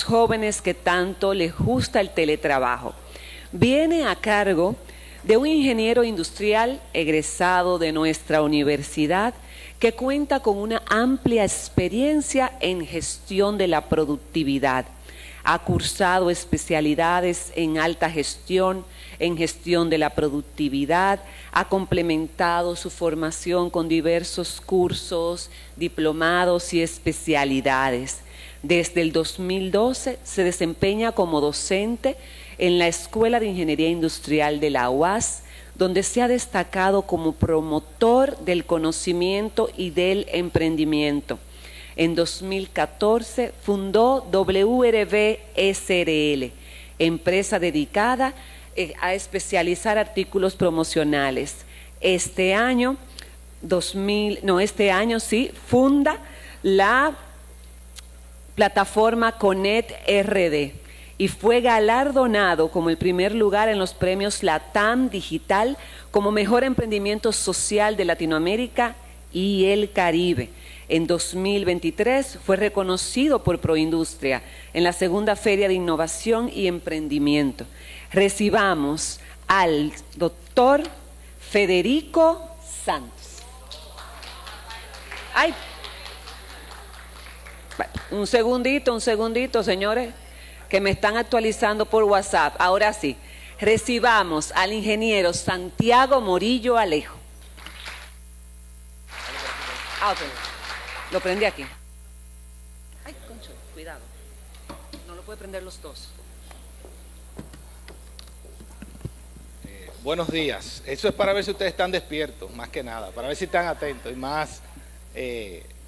jóvenes que tanto les gusta el teletrabajo. Viene a cargo de un ingeniero industrial egresado de nuestra universidad que cuenta con una amplia experiencia en gestión de la productividad. Ha cursado especialidades en alta gestión, en gestión de la productividad, ha complementado su formación con diversos cursos, diplomados y especialidades. Desde el 2012 se desempeña como docente en la Escuela de Ingeniería Industrial de la UAS, donde se ha destacado como promotor del conocimiento y del emprendimiento. En 2014 fundó WRB SRL, empresa dedicada a especializar artículos promocionales. Este año funda la plataforma Conet RD y fue galardonado como el primer lugar en los premios LATAM Digital como mejor emprendimiento social de Latinoamérica y el Caribe. En 2023 fue reconocido por Proindustria en la segunda Feria de Innovación y Emprendimiento. Recibamos al doctor Federico Santos. Ay, un segundito, señores, que me están actualizando por WhatsApp. Ahora sí, recibamos al ingeniero Santiago Morillo Alejo. Ah, ok. Lo prendí aquí. Ay, concho, cuidado. No lo puede prender los dos. Buenos días. Eso es para ver si ustedes están despiertos, más que nada, para ver si están atentos y más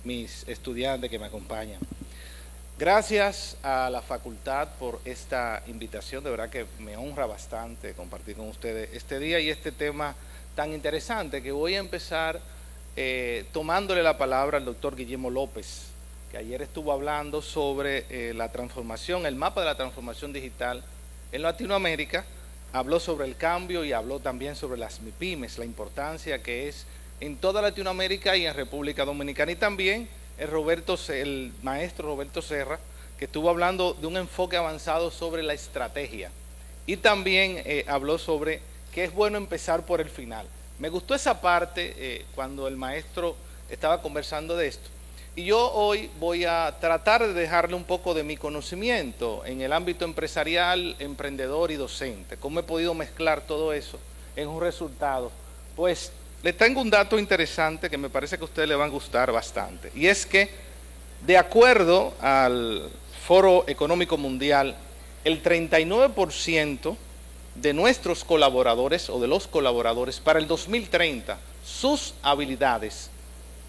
mis estudiantes que me acompañan. Gracias a la facultad por esta invitación, de verdad que me honra bastante compartir con ustedes este día y este tema tan interesante que voy a empezar tomándole la palabra al doctor Guillermo López, que ayer estuvo hablando sobre la transformación, el mapa de la transformación digital en Latinoamérica, habló sobre el cambio y habló también sobre las MIPYMES, la importancia que es en toda Latinoamérica y en República Dominicana, y también el maestro Roberto Serra, que estuvo hablando de un enfoque avanzado sobre la estrategia, y también habló sobre que es bueno empezar por el final. Me gustó esa parte cuando el maestro estaba conversando de esto. Y yo hoy voy a tratar de dejarle un poco de mi conocimiento en el ámbito empresarial, emprendedor y docente. ¿Cómo he podido mezclar todo eso en un resultado? Pues le tengo un dato interesante que me parece que a ustedes les va a gustar bastante. Y es que, de acuerdo al Foro Económico Mundial, el 39% de nuestros colaboradores o de los colaboradores para el 2030, sus habilidades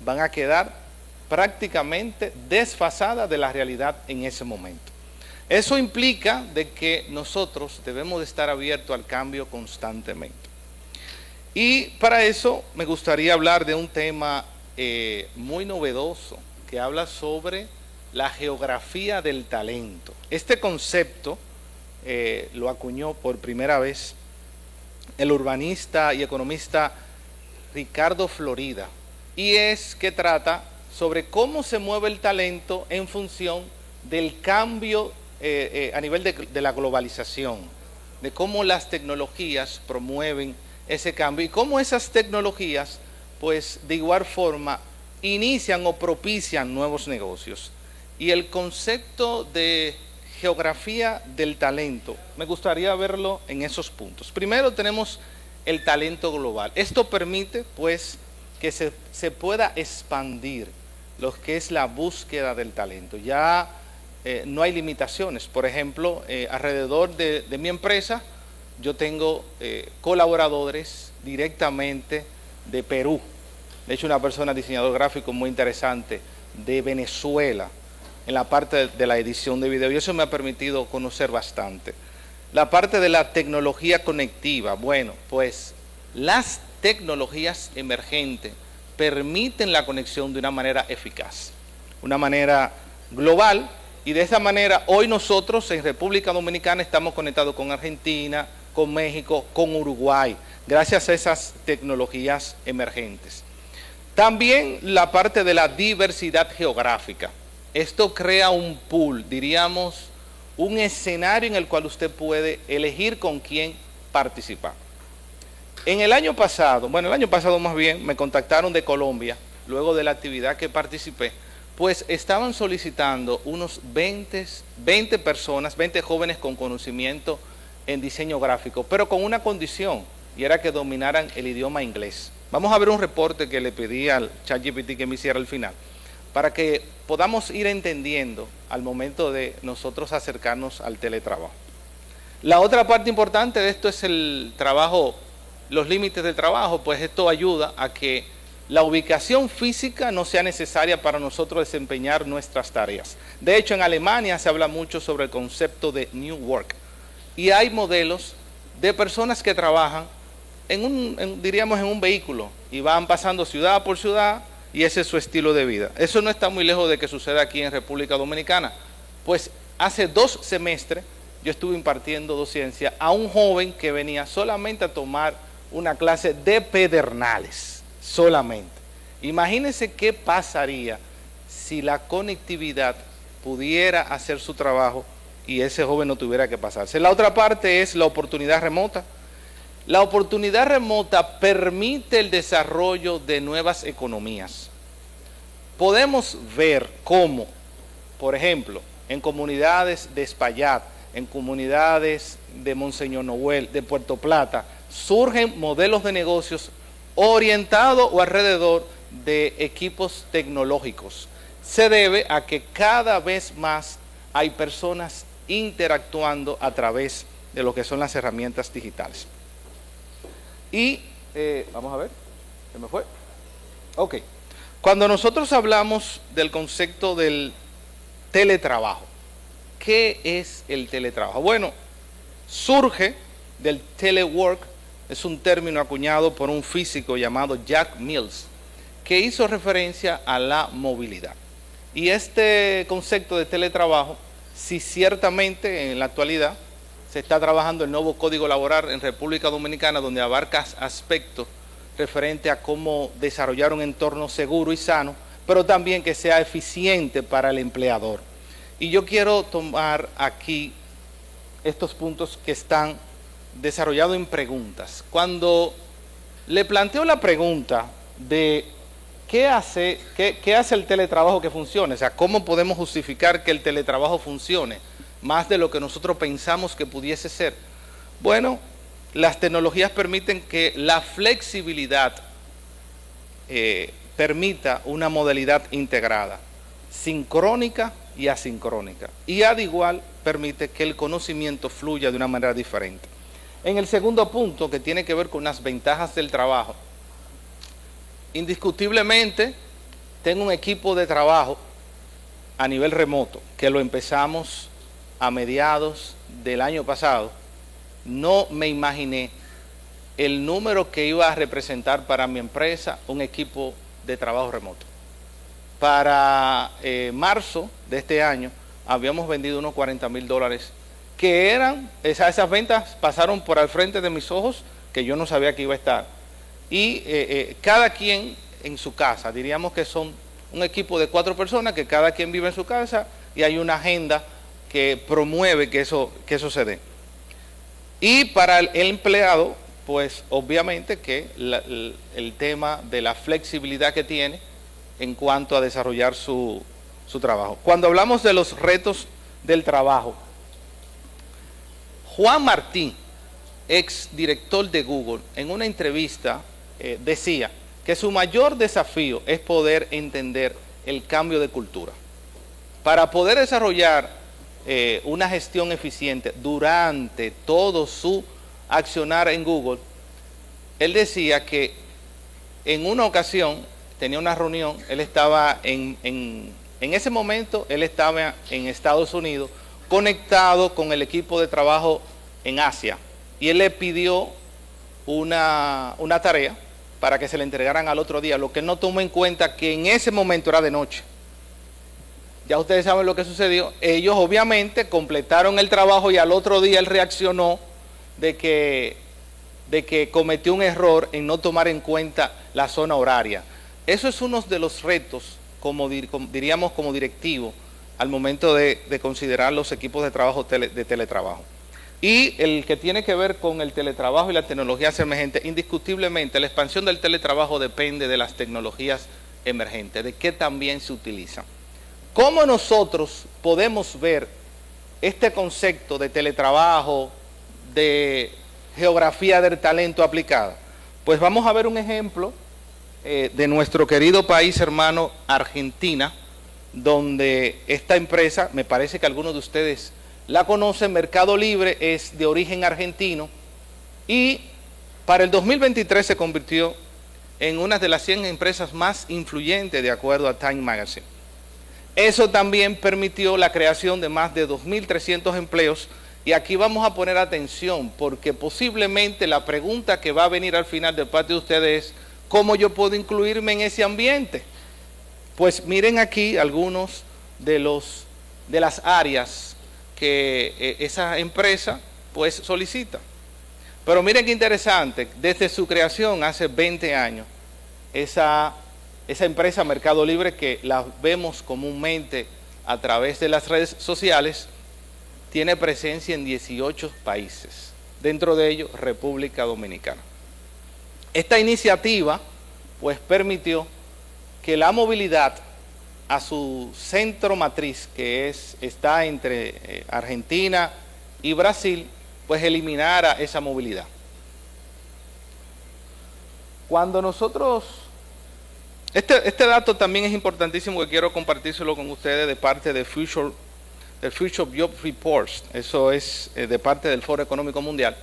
van a quedar prácticamente desfasadas de la realidad en ese momento. Eso implica de que nosotros debemos de estar abiertos al cambio constantemente. Y para eso me gustaría hablar de un tema muy novedoso que habla sobre la geografía del talento. Este concepto lo acuñó por primera vez el urbanista y economista Ricardo Florida, y es que trata sobre cómo se mueve el talento en función del cambio a nivel de la globalización, de cómo las tecnologías promueven ese cambio y cómo esas tecnologías, pues de igual forma, inician o propician nuevos negocios. Y el concepto de geografía del talento, me gustaría verlo en esos puntos. Primero tenemos el talento global. Esto permite, pues, que se pueda expandir lo que es la búsqueda del talento. Ya no hay limitaciones. Por ejemplo, alrededor de mi empresa, yo tengo colaboradores directamente de Perú. De hecho, una persona diseñador gráfico muy interesante de Venezuela, en la parte de la edición de video, y eso me ha permitido conocer bastante. La parte de la tecnología conectiva, bueno, pues las tecnologías emergentes permiten la conexión de una manera eficaz, una manera global, y de esa manera hoy nosotros en República Dominicana estamos conectados con Argentina, con México, con Uruguay, gracias a esas tecnologías emergentes. También la parte de la diversidad geográfica. Esto crea un pool, diríamos, un escenario en el cual usted puede elegir con quién participar. En el año pasado más bien, me contactaron de Colombia, luego de la actividad que participé, pues estaban solicitando unos 20 personas, 20 jóvenes con conocimiento en diseño gráfico, pero con una condición, y era que dominaran el idioma inglés. Vamos a ver un reporte que le pedí al ChatGPT que me hiciera al final, para que podamos ir entendiendo al momento de nosotros acercarnos al teletrabajo. La otra parte importante de esto es el trabajo, los límites del trabajo, pues esto ayuda a que la ubicación física no sea necesaria para nosotros desempeñar nuestras tareas. De hecho, en Alemania se habla mucho sobre el concepto de New Work, y hay modelos de personas que trabajan diríamos en un vehículo y van pasando ciudad por ciudad, y ese es su estilo de vida. Eso no está muy lejos de que suceda aquí en República Dominicana. Pues hace 2 semestres yo estuve impartiendo docencia a un joven que venía solamente a tomar una clase de Pedernales, solamente. Imagínense qué pasaría si la conectividad pudiera hacer su trabajo y ese joven no tuviera que pasarse. La otra parte es la oportunidad remota. La oportunidad remota permite el desarrollo de nuevas economías. Podemos ver cómo, por ejemplo, en comunidades de Espaillat, en comunidades de Monseñor Noel, de Puerto Plata, surgen modelos de negocios orientados o alrededor de equipos tecnológicos. Se debe a que cada vez más hay personas interactuando a través de lo que son las herramientas digitales. Y, vamos a ver, ¿se me fue? Ok. Cuando nosotros hablamos del concepto del teletrabajo, ¿qué es el teletrabajo? Bueno, surge del telework, es un término acuñado por un físico llamado Jack Mills, que hizo referencia a la movilidad. Y este concepto de teletrabajo, si ciertamente en la actualidad se está trabajando el nuevo Código Laboral en República Dominicana, donde abarca aspectos referentes a cómo desarrollar un entorno seguro y sano, pero también que sea eficiente para el empleador. Y yo quiero tomar aquí estos puntos que están desarrollados en preguntas. Cuando le planteo la pregunta de ¿qué hace el teletrabajo que funcione? O sea, ¿cómo podemos justificar que el teletrabajo funcione más de lo que nosotros pensamos que pudiese ser? Bueno, las tecnologías permiten que la flexibilidad permita una modalidad integrada, sincrónica y asincrónica, y al igual permite que el conocimiento fluya de una manera diferente. En el segundo punto, que tiene que ver con las ventajas del trabajo, indiscutiblemente tengo un equipo de trabajo a nivel remoto, que lo empezamos a mediados del año pasado. No me imaginé el número que iba a representar para mi empresa un equipo de trabajo remoto. Para marzo de este año habíamos vendido unos $40,000, que eran, esas ventas pasaron por al frente de mis ojos, que yo no sabía que iba a estar. Y cada quien en su casa, diríamos que son un equipo de 4 personas, que cada quien vive en su casa y hay una agenda que promueve que eso se dé. Y para el empleado, pues obviamente que el tema de la flexibilidad que tiene en cuanto a desarrollar su trabajo. Cuando hablamos de los retos del trabajo, Juan Martín, ex director de Google, en una entrevista decía que su mayor desafío es poder entender el cambio de cultura. Para poder desarrollar una gestión eficiente durante todo su accionar en Google, él decía que en una ocasión tenía una reunión, él estaba en ese momento, él estaba en Estados Unidos, conectado con el equipo de trabajo en Asia, y él le pidió una tarea para que se le entregaran al otro día, lo que no tomó en cuenta que en ese momento era de noche. Ya ustedes saben lo que sucedió. Ellos obviamente completaron el trabajo y al otro día él reaccionó de que cometió un error en no tomar en cuenta la zona horaria. Eso es uno de los retos, diríamos como directivo, al momento de considerar los equipos de trabajo de teletrabajo. Y el que tiene que ver con el teletrabajo y la tecnología emergente, indiscutiblemente la expansión del teletrabajo depende de las tecnologías emergentes, de qué también se utilizan. ¿Cómo nosotros podemos ver este concepto de teletrabajo, de geografía del talento aplicada? Pues vamos a ver un ejemplo de nuestro querido país hermano Argentina, donde esta empresa, me parece que algunos de ustedes la conocen, Mercado Libre, es de origen argentino y para el 2023 se convirtió en una de las 100 empresas más influyentes de acuerdo a Time Magazine. Eso también permitió la creación de más de 2.300 empleos y aquí vamos a poner atención porque posiblemente la pregunta que va a venir al final de parte de ustedes es ¿cómo yo puedo incluirme en ese ambiente? Pues miren aquí algunos de las áreas que esa empresa pues solicita. Pero miren qué interesante, desde su creación hace 20 años, esa empresa Mercado Libre que la vemos comúnmente a través de las redes sociales, tiene presencia en 18 países, dentro de ellos República Dominicana. Esta iniciativa pues permitió que la movilidad a su centro matriz, que está entre Argentina y Brasil, pues eliminara esa movilidad. Cuando nosotros, este dato también es importantísimo que quiero compartírselo con ustedes de parte de Future Job Reports, eso es de parte del Foro Económico Mundial,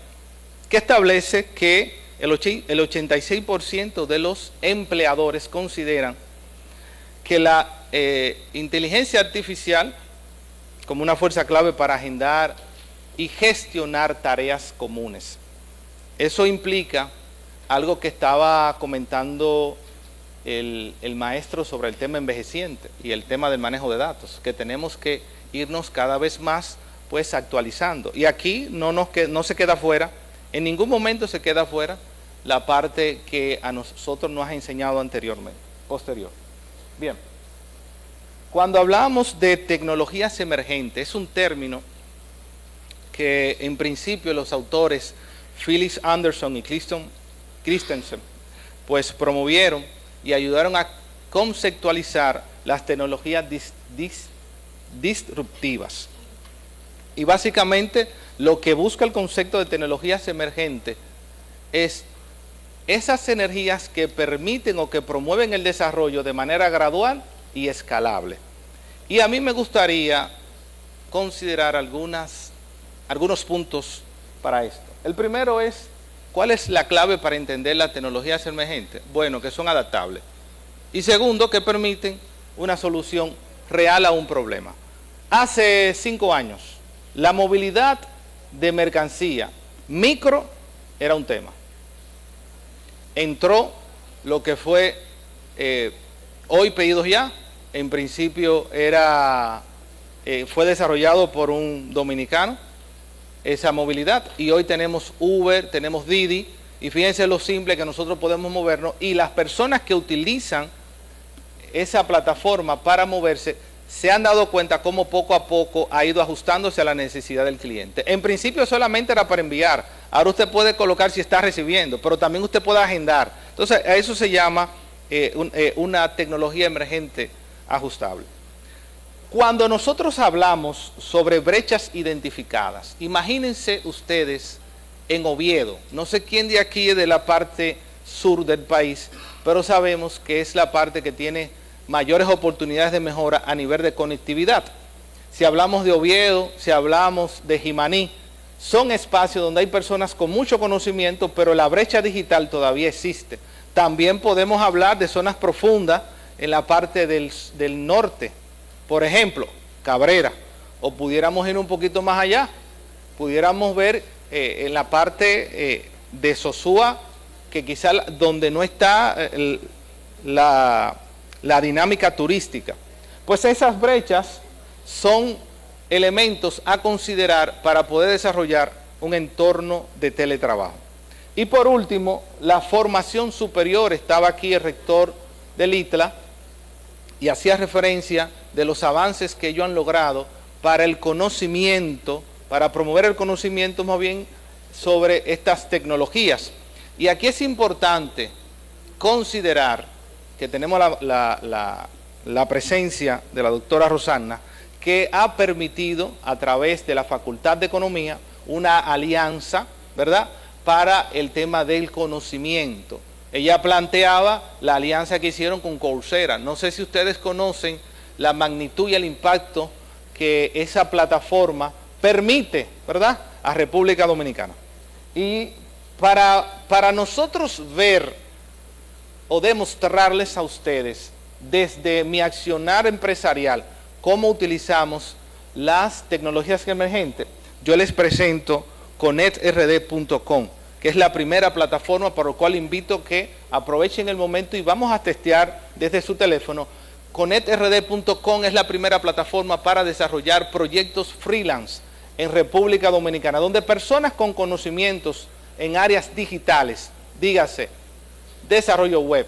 que establece que el 86% de los empleadores consideran que la inteligencia artificial como una fuerza clave para agendar y gestionar tareas comunes. Eso implica algo que estaba comentando el maestro sobre el tema envejeciente y el tema del manejo de datos, que tenemos que irnos cada vez más pues actualizando. Y aquí no se queda fuera, en ningún momento se queda fuera la parte que a nosotros nos ha enseñado posterior. Bien, cuando hablamos de tecnologías emergentes, es un término que en principio los autores Philip Anderson y Christensen pues promovieron y ayudaron a conceptualizar las tecnologías disruptivas. Y básicamente lo que busca el concepto de tecnologías emergentes es esas energías que permiten o que promueven el desarrollo de manera gradual y escalable. Y a mí me gustaría considerar algunos puntos para esto. El primero es, ¿cuál es la clave para entender las tecnologías emergentes? Bueno, que son adaptables. Y segundo, que permiten una solución real a un problema. Hace 5 años, la movilidad de mercancía micro era un tema. Entró lo que fue hoy Pedidos Ya, en principio fue desarrollado por un dominicano, esa movilidad, y hoy tenemos Uber, tenemos Didi, y fíjense lo simple que nosotros podemos movernos, y las personas que utilizan esa plataforma para moverse se han dado cuenta cómo poco a poco ha ido ajustándose a la necesidad del cliente. En principio solamente era para enviar, ahora usted puede colocar si está recibiendo, pero también usted puede agendar. Entonces a eso se llama una tecnología emergente ajustable. Cuando nosotros hablamos sobre brechas identificadas, imagínense ustedes en Oviedo, no sé quién de aquí es de la parte sur del país, pero sabemos que es la parte que tiene mayores oportunidades de mejora a nivel de conectividad. Si hablamos de Oviedo, si hablamos de Jimaní, son espacios donde hay personas con mucho conocimiento, pero la brecha digital todavía existe. También podemos hablar de zonas profundas en la parte del norte, por ejemplo, Cabrera, o pudiéramos ir un poquito más allá, pudiéramos ver en la parte de Sosúa, que quizá donde no está la dinámica turística. Pues esas brechas son elementos a considerar para poder desarrollar un entorno de teletrabajo. Y por último, la formación superior. Estaba aquí el rector del ITLA y hacía referencia de los avances que ellos han logrado para el conocimiento, para promover el conocimiento más bien sobre estas tecnologías. Y aquí es importante considerar que tenemos la presencia de la doctora Rosana, que ha permitido a través de la Facultad de Economía una alianza, ¿verdad?, para el tema del conocimiento. Ella planteaba la alianza que hicieron con Coursera. No sé si ustedes conocen la magnitud y el impacto que esa plataforma permite, ¿verdad?, a República Dominicana. Y para nosotros ver o demostrarles a ustedes desde mi accionar empresarial cómo utilizamos las tecnologías emergentes, yo les presento ConnectRD.com, que es la primera plataforma por la cual invito que aprovechen el momento y vamos a testear desde su teléfono. ConnectRD.com es la primera plataforma para desarrollar proyectos freelance en República Dominicana, donde personas con conocimientos en áreas digitales, dígase, desarrollo web,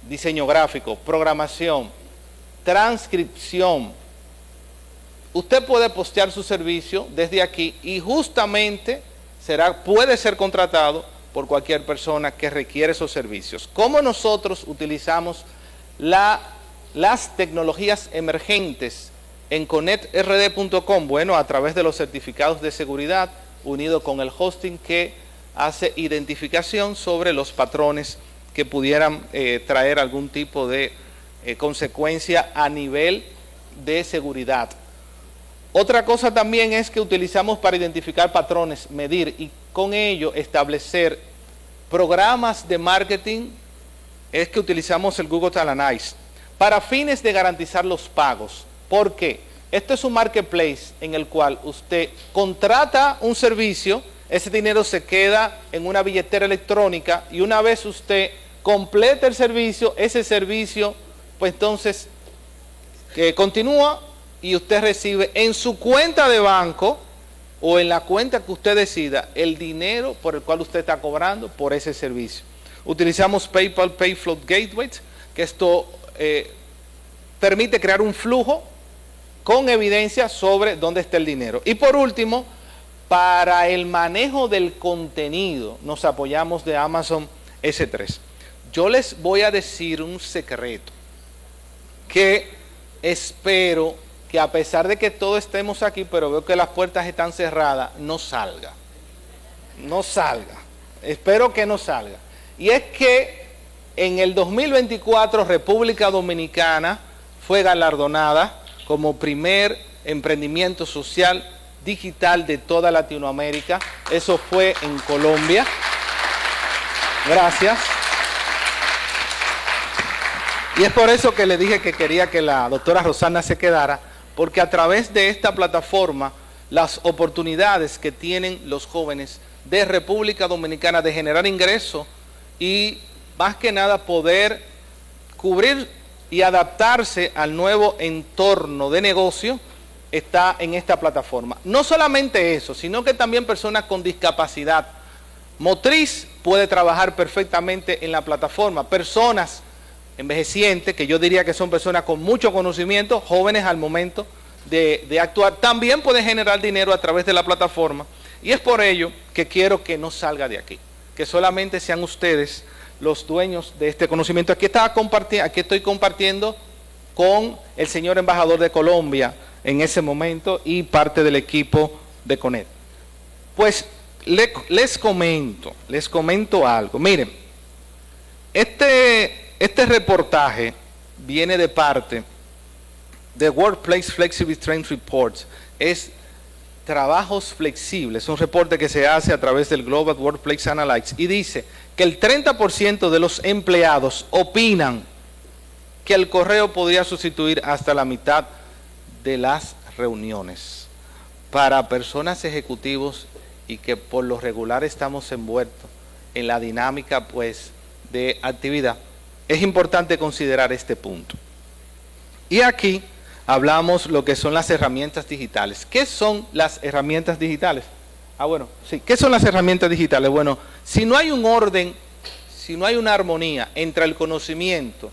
diseño gráfico, programación, transcripción. Usted puede postear su servicio desde aquí y justamente puede ser contratado por cualquier persona que requiere esos servicios. ¿Cómo nosotros utilizamos las tecnologías emergentes en ConnectRD.com? Bueno, a través de los certificados de seguridad, unido con el hosting que hace identificación sobre los patrones que pudieran traer algún tipo de consecuencia a nivel de seguridad. Otra cosa también es que utilizamos para identificar patrones, medir y con ello establecer programas de marketing, es que utilizamos el Google Analytics para fines de garantizar los pagos. ¿Por qué? Esto es un marketplace en el cual usted contrata un servicio, ese dinero se queda en una billetera electrónica y una vez usted completa el servicio, ese servicio pues entonces continúa y usted recibe en su cuenta de banco o en la cuenta que usted decida el dinero por el cual usted está cobrando por ese servicio. Utilizamos PayPal Payflow Gateway, que esto permite crear un flujo con evidencia sobre dónde está el dinero. Y por último, para el manejo del contenido, nos apoyamos de Amazon S3. Yo les voy a decir un secreto que espero que a pesar de que todos estemos aquí, pero veo que las puertas están cerradas, no salga. No salga. Espero que no salga. Y es que en el 2024 República Dominicana fue galardonada como primer emprendimiento social digital de toda Latinoamérica. Eso fue en Colombia. Gracias. Y es por eso que le dije que quería que la doctora Rosana se quedara, porque a través de esta plataforma, las oportunidades que tienen los jóvenes de República Dominicana de generar ingresos y más que nada poder cubrir y adaptarse al nuevo entorno de negocio está en esta plataforma. No solamente eso, sino que también personas con discapacidad motriz puede trabajar perfectamente en la plataforma. Personas envejecientes, que yo diría que son personas con mucho conocimiento, jóvenes al momento de actuar, también pueden generar dinero a través de la plataforma. Y es por ello que quiero que no salga de aquí, que solamente sean ustedes los dueños de este conocimiento. Aquí estoy compartiendo con el señor embajador de Colombia en ese momento y parte del equipo de Connect. Pues les comento algo. Miren, este reportaje viene de parte de Workplace Flexibility Trend Reports. Es trabajos flexibles, un reporte que se hace a través del Global Workplace Analytics y dice que el 30% de los empleados opinan que el correo podría sustituir hasta la mitad de las reuniones. Para personas ejecutivos y que por lo regular estamos envueltos en la dinámica pues de actividad, es importante considerar este punto. Y aquí hablamos lo que son las herramientas digitales. ¿Qué son las herramientas digitales? ¿Qué son las herramientas digitales? Bueno, si no hay un orden, si no hay una armonía entre el conocimiento,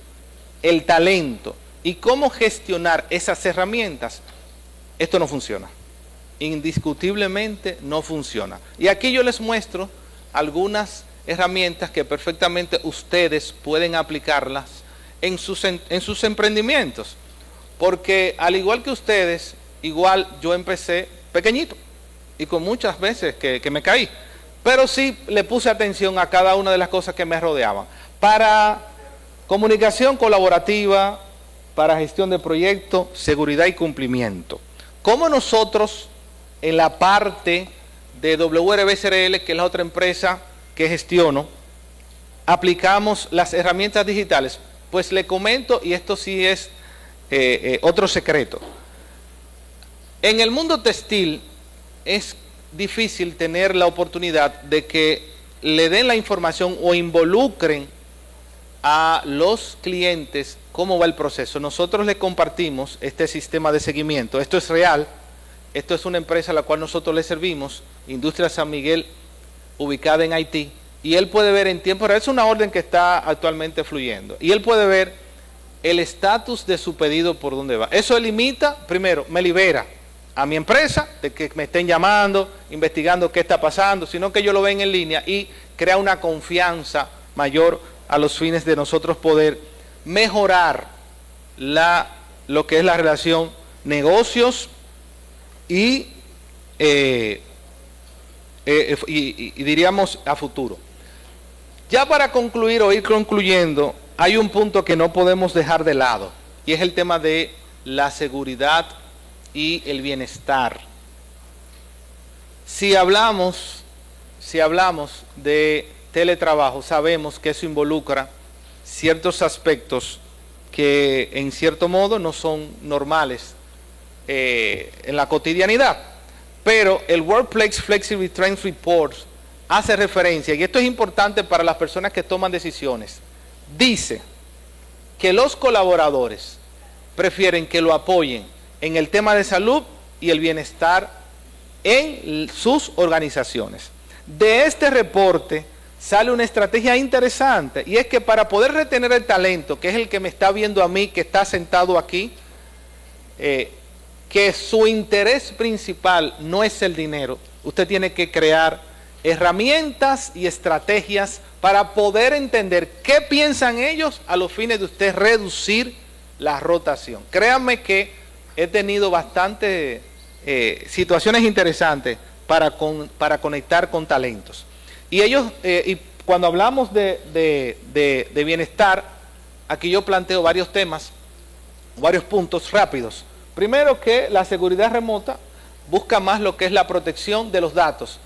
el talento y cómo gestionar esas herramientas, esto no funciona. Indiscutiblemente no funciona. Y aquí yo les muestro algunas herramientas que perfectamente ustedes pueden aplicarlas en sus emprendimientos. Porque al igual que ustedes, igual yo empecé pequeñito y con muchas veces que me caí. Pero sí le puse atención a cada una de las cosas que me rodeaban. Para comunicación colaborativa, para gestión de proyectos, seguridad y cumplimiento. ¿Cómo nosotros en la parte de WRB SRL, que es la otra empresa que gestiono, aplicamos las herramientas digitales? Pues le comento, y esto sí es otro secreto. En el mundo textil es difícil tener la oportunidad de que le den la información o involucren a los clientes cómo va el proceso. Nosotros le compartimos este sistema de seguimiento. Esto es real. Esto es una empresa a la cual nosotros le servimos, Industria San Miguel, ubicada en Haití. Y él puede ver en tiempo real, es una orden que está actualmente fluyendo. Y él puede ver el estatus de su pedido por dónde va. Eso limita, primero, me libera a mi empresa de que me estén llamando, investigando qué está pasando, sino que yo lo ven en línea y crea una confianza mayor a los fines de nosotros poder mejorar lo que es la relación negocios y diríamos a futuro. Ya para concluir o ir concluyendo, hay un punto que no podemos dejar de lado y es el tema de la seguridad y el bienestar. Si hablamos de teletrabajo, sabemos que eso involucra ciertos aspectos que en cierto modo no son normales en la cotidianidad. Pero el Workplace Flexibility Trends Report hace referencia, y esto es importante para las personas que toman decisiones, dice que los colaboradores prefieren que lo apoyen en el tema de salud y el bienestar en sus organizaciones. De este reporte sale una estrategia interesante, y es que para poder retener el talento, que es el que me está viendo a mí, que está sentado aquí, que su interés principal no es el dinero, usted tiene que crear herramientas y estrategias para poder entender qué piensan ellos a los fines de usted reducir la rotación. Créanme que he tenido bastantes situaciones interesantes para conectar con talentos. Y ellos, y cuando hablamos de bienestar, aquí yo planteo varios temas, varios puntos rápidos. Primero, que la seguridad remota busca más lo que es la protección de los datos.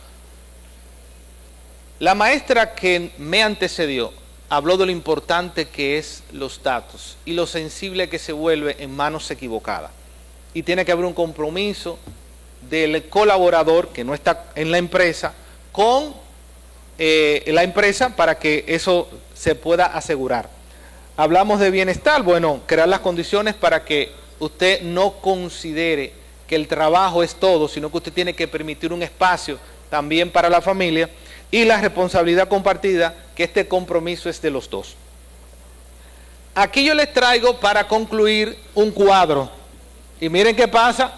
La maestra que me antecedió habló de lo importante que es los datos y lo sensible que se vuelve en manos equivocadas. Y tiene que haber un compromiso del colaborador que no está en la empresa con la empresa para que eso se pueda asegurar. Hablamos de bienestar, bueno, crear las condiciones para que usted no considere que el trabajo es todo, sino que usted tiene que permitir un espacio también para la familia, y la responsabilidad compartida, que este compromiso es de los dos. Aquí yo les traigo para concluir un cuadro, y miren qué pasa,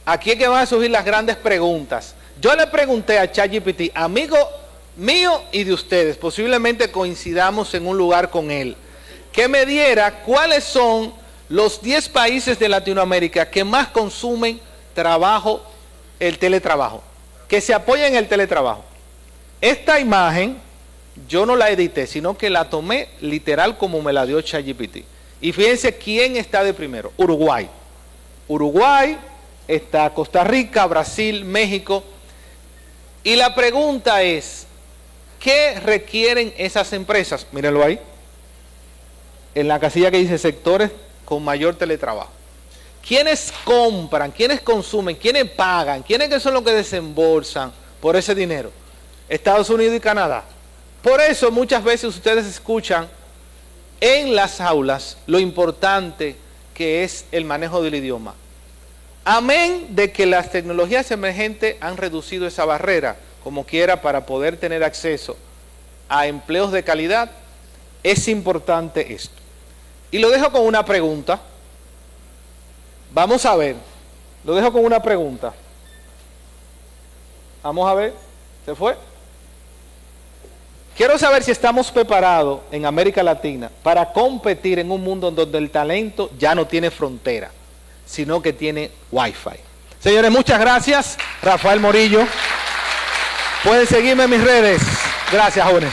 aquí es que van a surgir las grandes preguntas. Yo le pregunté a ChatGPT, amigo mío y de ustedes, posiblemente coincidamos en un lugar con él, que me diera cuáles son los 10 países de Latinoamérica que más consumen el teletrabajo, que se apoyan en el teletrabajo. Esta imagen yo no la edité, sino que la tomé literal como me la dio ChatGPT. Y fíjense quién está de primero. Uruguay. Uruguay, está Costa Rica, Brasil, México. Y la pregunta es, ¿qué requieren esas empresas? Mírenlo ahí. En la casilla que dice sectores con mayor teletrabajo. ¿Quiénes compran? ¿Quiénes consumen? ¿Quiénes pagan? ¿Quiénes son los que desembolsan por ese dinero? Estados Unidos y Canadá. Por eso muchas veces ustedes escuchan en las aulas lo importante que es el manejo del idioma. Amén de que las tecnologías emergentes han reducido esa barrera, como quiera, para poder tener acceso a empleos de calidad, es importante esto. Y lo dejo con una pregunta, Vamos a ver, lo dejo con una pregunta. Vamos a ver, ¿se fue? Quiero saber si estamos preparados en América Latina para competir en un mundo donde el talento ya no tiene frontera, sino que tiene Wi-Fi. Señores, muchas gracias. Rafael Morillo. Pueden seguirme en mis redes. Gracias, jóvenes.